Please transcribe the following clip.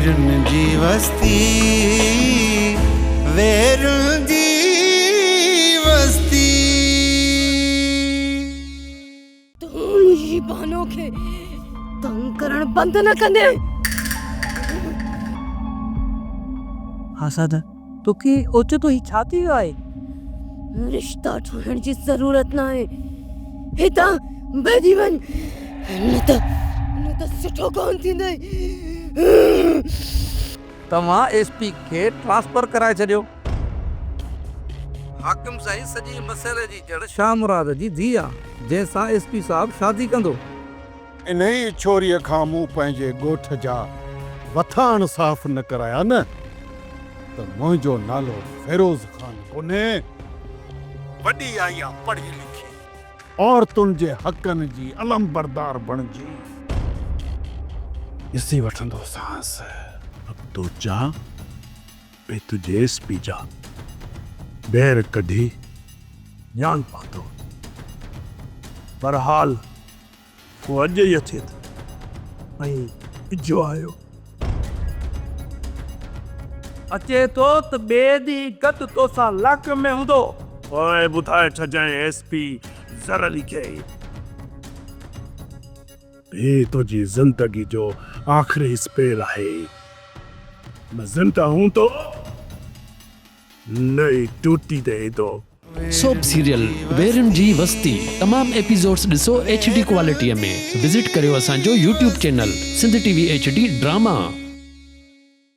वेरुन जी वस्ती, वेरुन जी वस्ती। तूं जी बहनों खे तंग करण बंद न कंदे। हाँ सादा, तोखे ओचितो ही छा थी वियो आहे? रिश्ता ठोहण जी ज़रूरत न आहे, हितां भॼी वञ, न त सुठो कोन थींदई। तव्हां एसपी खे ट्रांसफर कराए छॾियो। हाकिम साईं सॼी मसइले जी जड़ शाह मुराद जी धीउ आहे, जंहिंसां एसपी साहब शादी कंदो। इन ई छोरीअ खां मूं पंहिंजे ॻोठ जा वथाण साफ़ न कराया न, त मुंहिंजो नालो फिरोज खान कोन्हे। वॾी आई आहे पढ़ी लिखी, औरतुनि जे हक़नि जी अलम बरदार बणिजी। ॾिसी वठंदो सांस। अब तो जा मैं तुझे एसपी जा बैर कढी ॼाण पातो। बहरहाल वो अॼु ई अचे थो ऐं जो आयो अचे तो त ॿिए ॾींहुं गॾु तोसां लाक में हूंदो। ओए ॿुधाए छॾजांइ एसपी ज़र अली खे, ही तुंहिंजी ज़िंदगी जो आख़िरी स्पेल आहे। मैं ज़िंदा हूं तो नई टूटी दे दो। सोप सीरियल वेरुन जी वस्ती तमाम एपिसोड्स ॾिसो HD क्वालिटीअ में। विज़िट करियो असांजो YouTube channel Sindh TV HD drama.